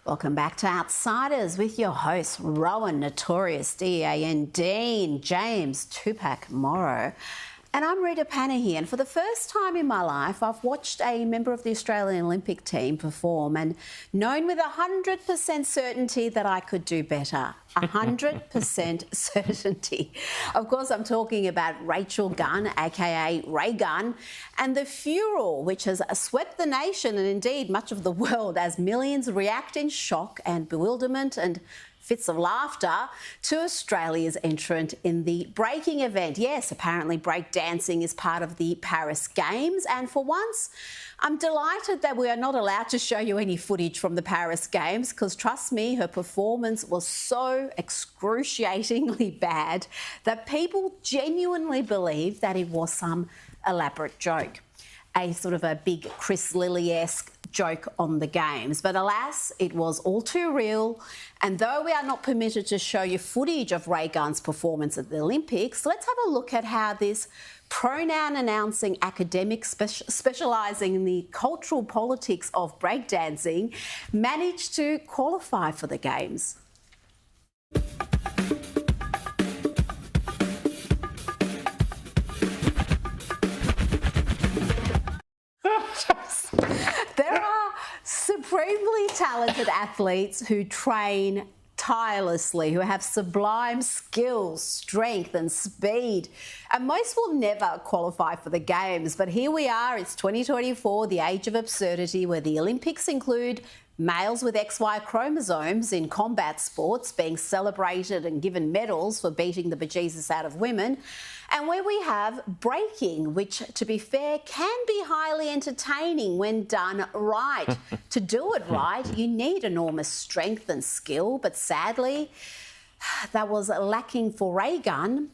Welcome back to Outsiders with your hosts, Rowan, Notorious, D-A-N, Dean, James, Tupac, Morrow. And I'm Rita Panahi, and for the first time in my life, I've watched a member of the Australian Olympic team perform and known with 100% certainty that I could do better. 100% certainty. Of course, I'm talking about Rachel Gunn, aka Raygun, and the furor which has swept the nation and indeed much of the world as millions react in shock and bewilderment and fits of laughter to Australia's entrant in the breaking event. Yes, apparently break dancing is part of the Paris Games, and for once, I'm delighted that we are not allowed to show you any footage from the Paris Games because, trust me, her performance was so excruciatingly bad that people genuinely believe that it was some elaborate joke. A sort of a big Chris Lilly-esque joke on the Games. But alas, it was all too real. And though we are not permitted to show you footage of Raygun's performance at the Olympics, let's have a look at how this pronoun-announcing academic specialising in the cultural politics of breakdancing managed to qualify for the Games. There are supremely talented athletes who train tirelessly, who have sublime skills, strength and speed, and most will never qualify for the Games. But here we are, it's 2024, the age of absurdity, where the Olympics include males with XY chromosomes in combat sports being celebrated and given medals for beating the bejesus out of women, and where we have breaking, which, to be fair, can be highly entertaining when done right. To do it right, you need enormous strength and skill, but sadly, that was lacking for Raygun.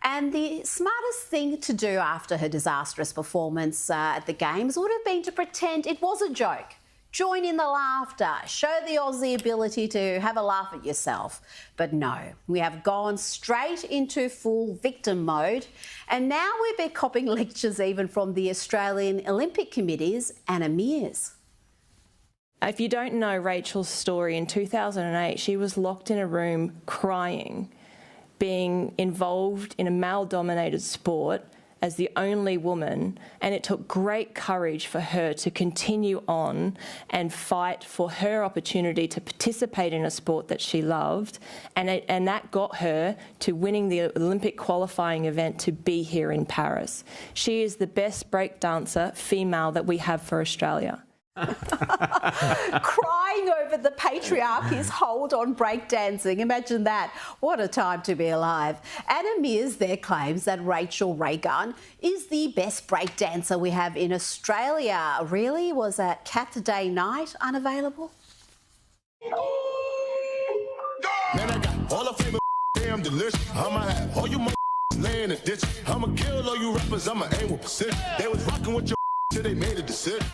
And the smartest thing to do after her disastrous performance at the Games would have been to pretend it was a joke. Join in the laughter, show the Aussie ability to have a laugh at yourself. But no, we have gone straight into full victim mode, and now we've been copying lectures even from the Australian Olympic Committee's Anna Mears. If you don't know Rachel's story, in 2008, she was locked in a room crying, being involved in a male-dominated sport as the only woman, and it took great courage for her to continue on and fight for her opportunity to participate in a sport that she loved, and that got her to winning the Olympic qualifying event to be here in Paris. She is the best breakdancer female that we have for Australia. Crying over the patriarchy's hold on breakdancing. Imagine that. What a time to be alive. Anna Mears there claims that Rachel Raygun is the best breakdancer we have in Australia. Really? Was that Cat Day night unavailable? Man, I got all the flavor, damn delicious. I'ma have all you laying in the ditch. I'ma kill all you rappers, I'ma aim with precision. They was rocking with your till they made a decision.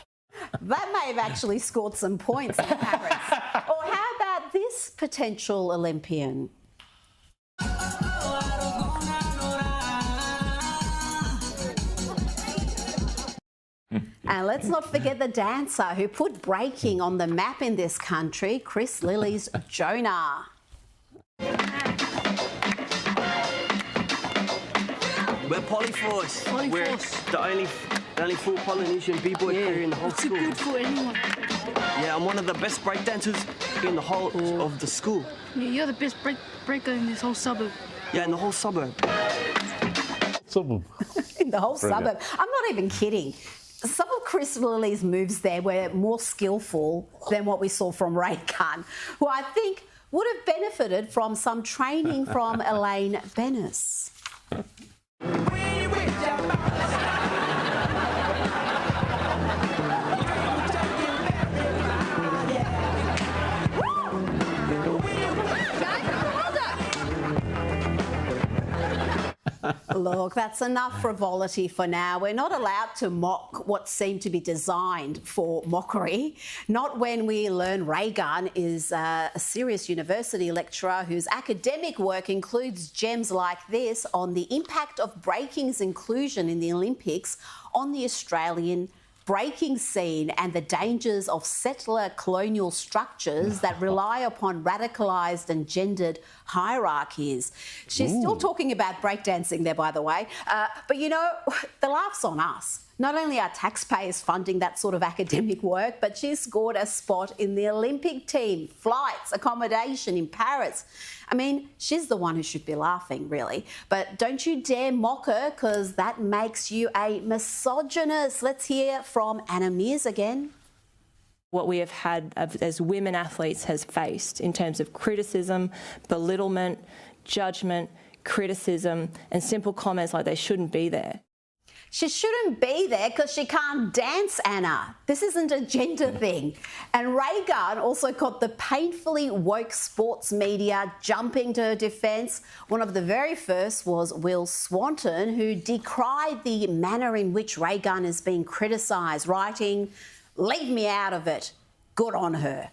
That may have actually scored some points in Paris. Or how about this potential Olympian? And let's not forget the dancer who put breaking on the map in this country, Chris Lilly's Jonah. We're Polyforce. We're the only full Polynesian b-boy crew in the whole school. It's good for anyone. Yeah, I'm one of the best breakdancers in the whole of the school. Yeah, you're the best breaker in this whole suburb. Yeah, in the whole suburb. In the whole suburb. I'm not even kidding. Some of Chris Lilly's moves there were more skillful than what we saw from Raygun, who I think would have benefited from some training from Elaine Bennis. Look, that's enough frivolity for now. We're not allowed to mock what seemed to be designed for mockery. Not when we learn Raygun is a serious university lecturer whose academic work includes gems like this on the impact of breaking's inclusion in the Olympics on the Australian breaking scene and the dangers of settler colonial structures that rely upon radicalised and gendered hierarchies. She's still talking about breakdancing there, by the way. But, you know, the laugh's on us. Not only are taxpayers funding that sort of academic work, but she's scored a spot in the Olympic team, flights, accommodation in Paris. I mean, she's the one who should be laughing, really. But don't you dare mock her, because that makes you a misogynist. Let's hear from Anna Mears again. What we have had as women athletes has faced in terms of criticism, belittlement, judgment, criticism, and simple comments like they shouldn't be there. She shouldn't be there because she can't dance, Anna. This isn't a gender thing. And Raygun also got the painfully woke sports media jumping to her defence. One of the very first was Will Swanton, who decried the manner in which Raygun is being criticised, writing, "Leave me out of it. Good on her."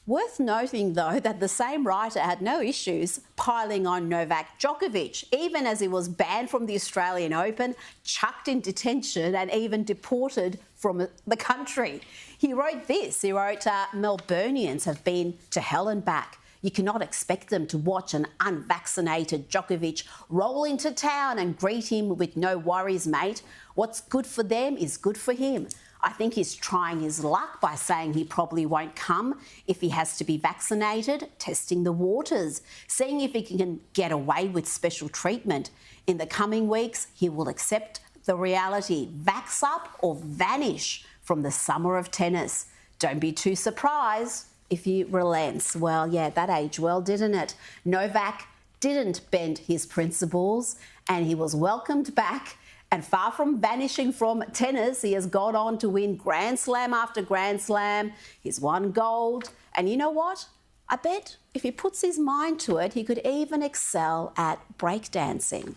Worth noting, though, that the same writer had no issues piling on Novak Djokovic, even as he was banned from the Australian Open, chucked in detention and even deported from the country. He wrote this. He wrote, Melburnians have been to hell and back. You cannot expect them to watch an unvaccinated Djokovic roll into town and greet him with "no worries, mate. What's good for them is good for him." I think he's trying his luck by saying he probably won't come if he has to be vaccinated, testing the waters, seeing if he can get away with special treatment. In the coming weeks, he will accept the reality, vax up or vanish from the summer of tennis. Don't be too surprised if he relents. Well, yeah, that aged well, didn't it? Novak didn't bend his principles and he was welcomed back. And far from vanishing from tennis, he has gone on to win Grand Slam after Grand Slam. He's won gold. And you know what? I bet if he puts his mind to it, he could even excel at breakdancing.